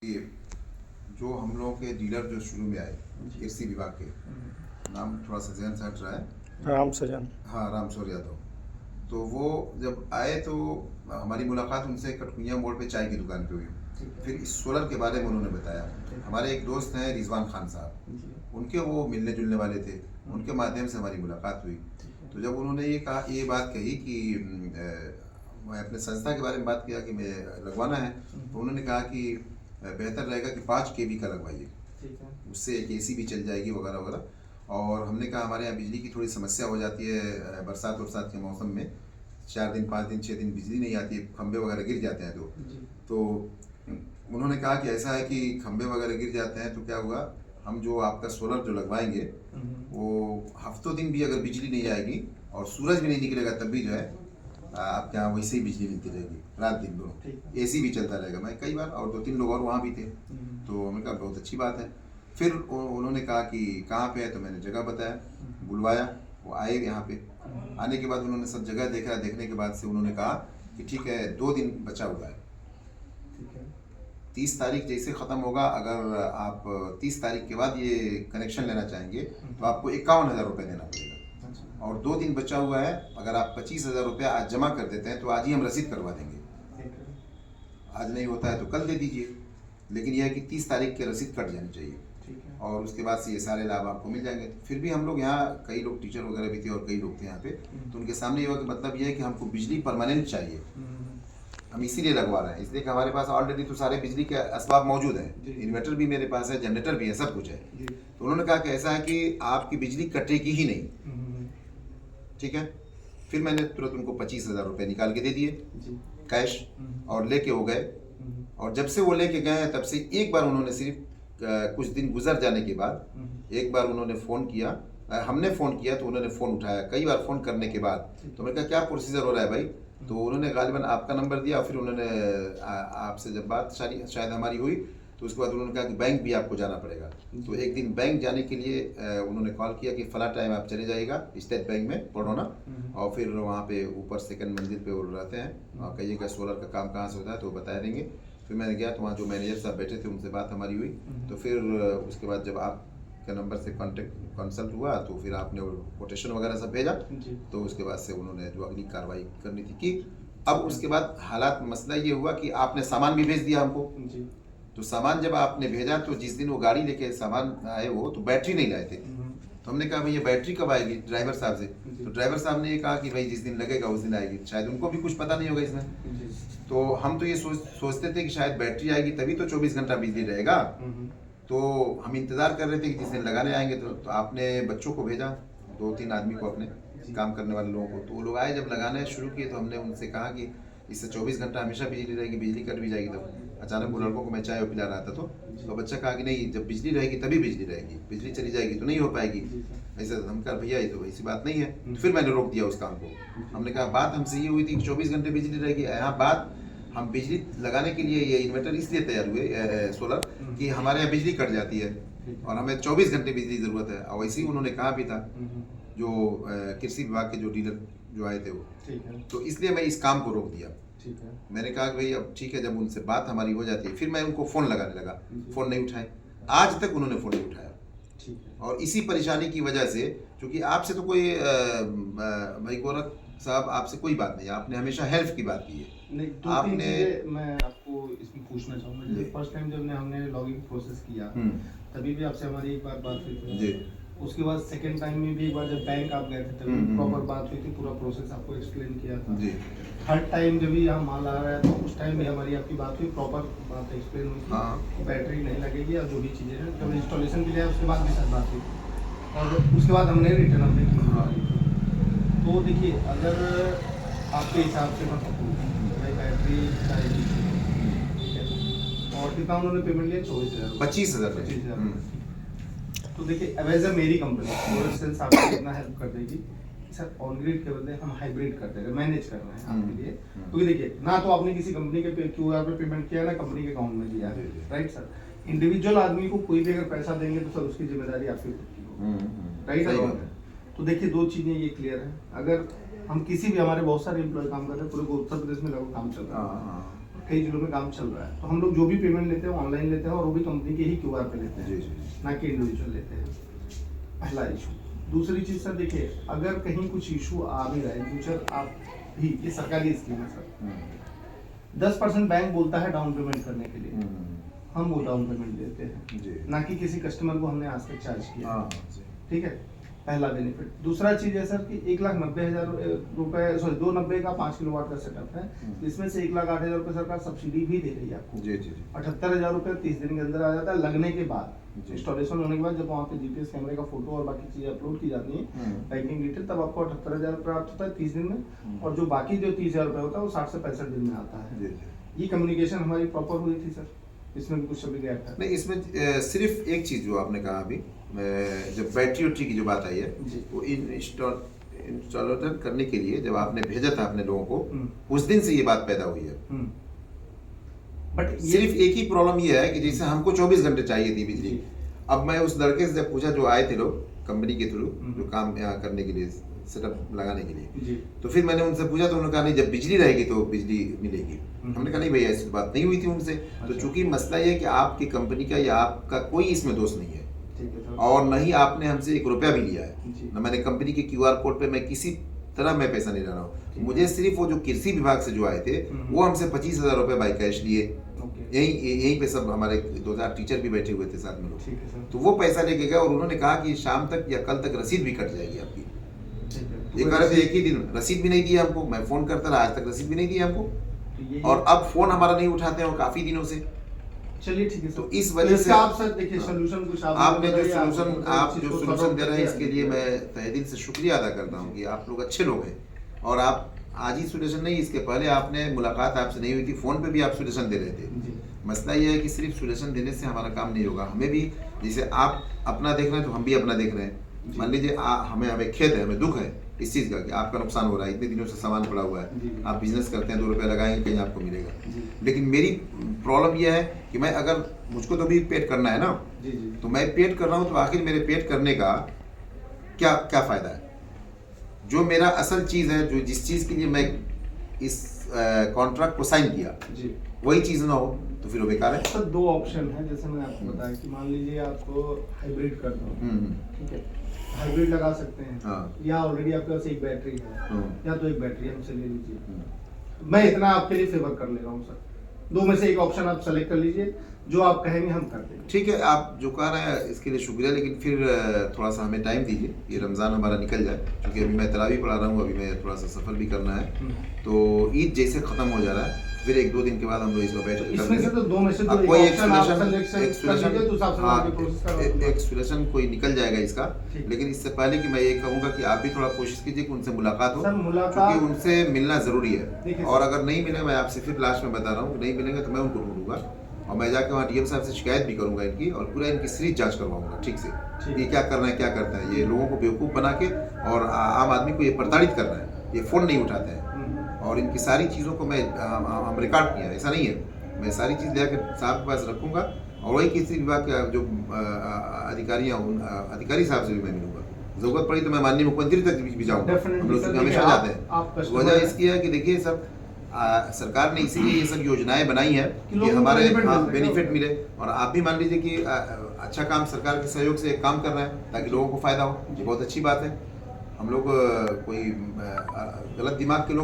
ये जो हम लोगों के डीलर जो शुरू में आए कृषि विभाग के, नाम थोड़ा सा जहन से हट रहा है, राम सजन। हाँ रामशोर यादव। तो वो जब आए तो हमारी मुलाकात उनसे कटकुइयाँ मोड़ पे चाय की दुकान पे हुई। फिर इस सोलर के बारे में उन्होंने बताया। हमारे एक दोस्त हैं रिजवान खान साहब, उनके वो मिलने जुलने वाले थे, उनके माध्यम से हमारी मुलाकात हुई। तो जब उन्होंने ये बात कही कि मैं अपने संस्था के बारे में बात किया कि मैं लगवाना है, तो उन्होंने कहा कि बेहतर रहेगा कि 5 kV का लगवाइए, उससे एक AC भी चल जाएगी वगैरह वगैरह। और हमने कहा हमारे यहाँ बिजली की थोड़ी समस्या हो जाती है बरसात वरसात के मौसम में, 4 दिन 5 दिन 6 दिन बिजली नहीं आती है, खंभे वगैरह गिर जाते हैं। तो उन्होंने कहा कि ऐसा है कि खंभे वगैरह गिर जाते हैं तो क्या हुआ, हम जो आपका सोलर जो लगवाएंगे वो हफ्तों दिन भी अगर बिजली नहीं आएगी और सूरज भी नहीं निकलेगा तब भी जो है आपके यहाँ वैसे ही बिजली मिलती रहेगी, रात दिन दोनों, AC भी चलता रहेगा। मैं कई बार और 2-3 लोग और वहाँ भी थे, तो हमने कहा बहुत अच्छी बात है। फिर उन्होंने कहा कि कहाँ पे है, तो मैंने जगह बताया, बुलवाया, वो आए यहाँ पे। आने के बाद उन्होंने सब जगह देखा, देखने के बाद से उन्होंने कहा कि ठीक है 2 दिन बचा हुआ है, 30 तारीख जैसे ख़त्म होगा, अगर आप 30 तारीख के बाद ये कनेक्शन लेना चाहेंगे तो आपको 51,000 रुपये देना पड़ेगा। और 2 दिन बचा हुआ है, अगर आप 25,000 रुपया आज जमा कर देते हैं तो आज ही हम रसीद करवा देंगे, आज नहीं होता है तो कल दे दीजिए, लेकिन यह है कि 30 तारीख की रसीद कट जानी चाहिए और उसके बाद से ये सारे लाभ आपको मिल जाएंगे। फिर भी हम लोग यहाँ कई लोग टीचर वगैरह भी थे और कई लोग थे यहाँ पे, तो उनके सामने ये हुआ कि मतलब ये है कि हमको बिजली परमानेंट चाहिए, हम इसीलिए लगवा रहे हैं, इसलिए कि हमारे पास ऑलरेडी तो सारे बिजली के असबाब मौजूद हैं, इन्वर्टर भी मेरे पास है, जनरेटर भी है, सब कुछ है। तो उन्होंने कहा कि ऐसा है कि आपकी बिजली कटेगी ही नहीं, ठीक है। फिर मैंने तुरंत उनको 25,000 रुपये निकाल के दे दिए कैश, और लेके हो गए। और जब से वो लेके गए हैं तब से एक बार उन्होंने सिर्फ कुछ दिन गुजर जाने के बाद एक बार उन्होंने फ़ोन किया, हमने फ़ोन किया तो उन्होंने फ़ोन उठाया। कई बार फ़ोन करने के बाद तो मैंने कहा क्या प्रोसीजर हो रहा है भाई, तो उन्होंने गालिबन आपका नंबर दिया। फिर उन्होंने आपसे जब बात शायद हमारी हुई तो उसके बाद उन्होंने कहा कि बैंक भी आपको जाना पड़ेगा। तो एक दिन बैंक जाने के लिए उन्होंने कॉल किया कि फला टाइम आप चले जाइएगा स्टेट बैंक में पढ़ोना, और फिर वहाँ पे ऊपर सेकंड मंजिल पे वो रहते हैं, और कहिएगा सोलर का काम कहाँ से होता है तो वो बताया देंगे। फिर मैंने गया तो वहाँ जो मैनेजर साहब बैठे थे उनसे बात हमारी हुई। तो फिर उसके बाद जब आपके नंबर से कंसल्ट हुआ तो फिर आपने कोटेशन वगैरह सब भेजा, तो उसके बाद से उन्होंने जो अगली कार्रवाई करनी थी की। अब उसके बाद हालात मसला ये हुआ कि आपने सामान भी भेज दिया हमको, तो सामान जब आपने भेजा तो जिस दिन वो गाड़ी लेके सामान आए वो तो बैटरी नहीं लाए थे। तो हमने कहा भैया बैटरी कब आएगी ड्राइवर साहब से, तो ड्राइवर साहब ने ये कहा कि भाई जिस दिन लगेगा उस दिन आएगी, शायद उनको भी कुछ पता नहीं होगा इसमें। तो हम तो ये सोचते थे कि शायद बैटरी आएगी तभी तो 24 घंटा बिजली रहेगा, तो हम इंतज़ार कर रहे थे कि जिस दिन लगाने आएंगे। तो आपने बच्चों को भेजा, 2-3 आदमी को, अपने काम करने वाले लोगों को, तो वो लोग आए जब लगाने शुरू किए तो हमने उनसे कहा कि इससे 24 घंटा हमेशा बिजली रहेगी, बिजली कट भी जाएगी। तब अचानक वो लड़कों को मैं चाय पिला रहा था तो बच्चा कहा कि नहीं, जब बिजली रहेगी तभी बिजली रहेगी, बिजली चली जाएगी तो नहीं हो पाएगी। ऐसे हम कहा भैया ये तो ऐसी बात नहीं है। तो फिर मैंने रोक दिया उस काम को। हमने कहा बात हमसे ये हुई थी कि 24 घंटे बिजली रहेगी, यहाँ बात हम बिजली लगाने के लिए ये इन्वर्टर इसलिए तैयार हुए सोलर कि हमारे यहाँ बिजली कट जाती है और हमें 24 घंटे बिजली ज़रूरत है। और वैसे ही उन्होंने कहा भी था जो कृषि विभाग के जो डीलर जो आए थे वो, तो इसलिए मैं इस काम को रोक दिया। मैंने कहा कि भाई अब ठीक है, जब उनसे बात हमारी हो जाती है फिर मैं उनको फ़ोन लगाने लगा, फ़ोन नहीं उठाए, आज तक उन्होंने फ़ोन नहीं उठाया। और इसी परेशानी की वजह से, क्योंकि आपसे तो कोई भाई गोरख साहब आपसे कोई बात नहीं, आपने हमेशा हेल्प की बात की है। नहीं, आपने मैं आपको इसमें पूछना चाहूँगा, फर्स्ट टाइम जब हमने लॉगिंग प्रोसेस किया तभी भी आपसे हमारी एक बार बात हुई थी, उसके बाद सेकंड टाइम में भी एक बार जब बैंक आप गए थे तभी प्रॉपर बात हुई थी, पूरा प्रोसेस आपको एक्सप्लेन किया था। हर टाइम जब भी यहाँ माल आ रहा है तो उस टाइम भी हमारी आपकी बात हुई, प्रॉपर बात एक्सप्लेन हुई थी, बैटरी नहीं लगेगी और जो भी चीज़ें हैं, जब इंस्टॉलेशन के लिए उसके बाद भी सर बात हुई और उसके बाद हमने रिटर्न अपने की। तो देखिए अगर आपके हिसाब से मैं भाई बैटरी चाहिए, ठीक है, और कितना उन्होंने पेमेंट लिया 25,000। तो देखिए अब एज मेरी कंपनी सेल्स आपको कितना हेल्प कर देगी सर, ऑन ग्रिड के बदले हम हाइब्रिड कर देंगे, मैनेज कर रहे हैं आपके लिए। क्योंकि देखिए ना तो आपने किसी कंपनी के QR पे पेमेंट किया ना कंपनी के अकाउंट में दिया है, राइट सर। इंडिविजुअल आदमी को कोई भी अगर पैसा देंगे तो सर उसकी जिम्मेदारी आपकी खुद की होगी, राइट सर। तो देखिए 2 चीज़ें ये क्लियर है, अगर हम किसी भी, हमारे बहुत सारे एम्प्लॉय काम कर रहे हैं, पूरे उत्तर प्रदेश में लगभग काम चल रहा है, कई जिलों में काम चल रहा है, तो हम लोग जो भी पेमेंट लेते हैं ऑनलाइन लेते हैं और वो भी कंपनी के ही क्यूआर पे लेते हैं, ना कि इंडिविजुअल लेते हैं। पहला इशू। दूसरी चीज सर देखिए, अगर कहीं कुछ इशू आ भी रहा है फ्यूचर, आप भी, ये सरकारी स्कीम है सर, 10% बैंक बोलता है डाउन पेमेंट करने के लिए, हम वो डाउन पेमेंट देते हैं, ना कि किसी कस्टमर को हमने आज तक चार्ज किया। ठीक है, पहला बेनिफिट। दूसरा चीज है सर कि 1,90,000 रुपए, सॉरी 290 का 5 किलोवाट का सेटअप है, जिसमें से 1,08,000 रुपए सरकार सब्सिडी भी दे रही है आपको। 78,000 रुपए 30 दिन के अंदर आ जाता है लगने के बाद, इंस्टॉलेशन होने के बाद, जब वहाँ पे जीपीएस कैमरे का फोटो और बाकी चीजें अपलोड की जाती है, बैंकिंग डिटेल, तब आपको 78,000 प्राप्त होता है 30 दिन में, और जो बाकी जो 30,000 रुपए होता है वो 60 से 65 दिन में आता है। ये कम्युनिकेशन हमारी प्रॉपर हुई थी सर, इसमें भी कुछ अभी गैप था नहीं। इसमें सिर्फ एक चीज जो आपने कहा अभी, जब बैटरी उट्री की जो बात आई है, वो इंस्टॉलर करने के लिए जब आपने भेजा था अपने लोगों को, उस दिन से ये बात पैदा हुई है। बट सिर्फ एक ही प्रॉब्लम ये है कि जैसे हमको 24 घंटे चाहिए थी बिजली। अब मैं उस लड़के से जब पूछा जो आए थे लोग कंपनी के थ्रू, जो काम यहाँ करने के लिए, सेटअप लगाने के लिए, तो फिर मैंने उनसे पूछा तो उन्होंने कहा नहीं, जब बिजली रहेगी तो बिजली मिलेगी। हमने कहा नहीं भैया, ऐसी बात नहीं हुई थी उनसे। तो चूंकि मसला ये है कि आपकी कंपनी का या आपका कोई इसमें दोष नहीं है, और न ही आपने हमसे 1 रुपया भी लिया है, न मैंने कंपनी के क्यूआर कोड पे मैं किसी तरह मैं पैसा नहीं डाला हूँ। मुझे सिर्फ वो जो कृषि विभाग से जो आए थे, वो हमसे 25,000 रुपए बाई कैश लिए। यहीं पे सब हमारे 2,000 टीचर भी बैठे हुए थे साथ में लोग, तो वो पैसा लेके गए और उन्होंने कहा कि शाम तक या कल तक रसीद भी कट जाएगी आपकी। ये कह रहे थे एक ही दिन, रसीद भी नहीं दिया हमको। मैं फोन करता रहा, आज तक रसीद भी नहीं दिया हमको, और अब फोन हमारा नहीं उठाते हैं काफी दिनों से। चलिए ठीक है, तो इस वजह से आप सर देखिए सोल्यूशन कुछ आपने जो सोल्यूशन दे रहे हैं, इसके लिए मैं तहे दिल से शुक्रिया अदा करता हूँ कि आप लोग अच्छे लोग हैं। और आप आज ही सोल्यूशन नहीं, इसके पहले आपने मुलाकात आपसे नहीं हुई थी, फोन पे भी आप सोल्यूशन दे रहे थे। मसला ये है कि सिर्फ सोल्यूशन देने से हमारा काम नहीं होगा, हमें भी, जैसे आप अपना देख रहे हैं तो हम भी अपना देख रहे हैं। मान लीजिए हमें खेद है, हमें दुख है इस चीज़ का कि आपका नुकसान हो रहा है, इतने दिनों से सामान पड़ा हुआ है, आप बिजनेस करते हैं, 2 रुपये लगाएंगे कहीं आपको मिलेगा। लेकिन मेरी प्रॉब्लम यह है कि मैं, अगर मुझको तो भी पेड करना है ना, तो मैं पेड कर रहा हूँ, तो आखिर मेरे पेड करने का क्या क्या फ़ायदा है? जो मेरा असल चीज़ है, जो जिस चीज़ के लिए मैं इस कॉन्ट्रैक्ट को साइन किया, वही चीज़ ना हो तो फिर वो बेकार है। सर 2 ऑप्शन है, जैसे मैंने आपको बताया कि मान लीजिए आपको हाइब्रिड करना हो, ठीक है, हाइब्रिड लगा सकते हैं, या ऑलरेडी आपके पास एक बैटरी है, या तो एक बैटरी हमसे ले लीजिए। मैं इतना आपके लिए फेवर कर ले रहा हूँ सर, 2 में से एक ऑप्शन आप सेलेक्ट कर लीजिए, जो आप कहेंगे हम कर देंगे। ठीक है, आप जो कह रहे हैं इसके लिए शुक्रिया, लेकिन फिर थोड़ा सा हमें टाइम दीजिए, ये रमज़ान हमारा निकल जाए, क्योंकि अभी मैं तरावी पढ़ा रहा हूँ, अभी मैं थोड़ा सा सफ़र भी करना है, तो ईद जैसे ख़त्म हो जा रहा है, फिर 1-2 दिन के बाद हम लोग इसमें बैठ कर इसमें से तो 2 में से जो कोई एक एक्सप्रेशन कोई निकल जाएगा इसका। लेकिन इससे पहले कि मैं ये कहूँगा कि आप भी थोड़ा कोशिश कीजिए कि उनसे मुलाकात हो, क्योंकि उनसे मिलना ज़रूरी है। और अगर नहीं मिले, मैं आपसे फिर लास्ट में बता रहा हूँ, नहीं मिलेंगे तो मैं उनको ढूंढूंगा, और मैं जाकर वहाँ डीएम साहब से शिकायत भी करूँगा इनकी, और पूरा इनकी सीरीज जांच करवाऊंगा ठीक से, ये क्या कर रहे हैं, क्या करते हैं, ये लोगों को बेवकूफ़ बना के और आम आदमी को ये प्रताड़ित कर रहे हैं, ये फ़ोन नहीं उठाते हैं, और इनकी सारी चीज़ों को मैं हम रिकॉर्ड किया, ऐसा नहीं है, मैं सारी चीज़ लेकर साहब के पास रखूँगा, और वही किसी विभाग के जो अधिकारी साहब से भी मैं मिलूँगा, ज़रूरत पड़ी तो मैं माननीय मुख्यमंत्री तक भी जाऊँगा, हम लोग हमेशा जाते हैं। वजह इसकी है कि देखिए सब सरकार ने इसीलिए ये सब योजनाएं बनाई है कि हमारे बेनिफिट मिले, और आप भी मान लीजिए कि अच्छा काम सरकार के सहयोग से काम कर रहे हैं ताकि लोगों को फायदा हो, ये बहुत अच्छी बात है। हम लोग कोई गलत दिमाग के लोग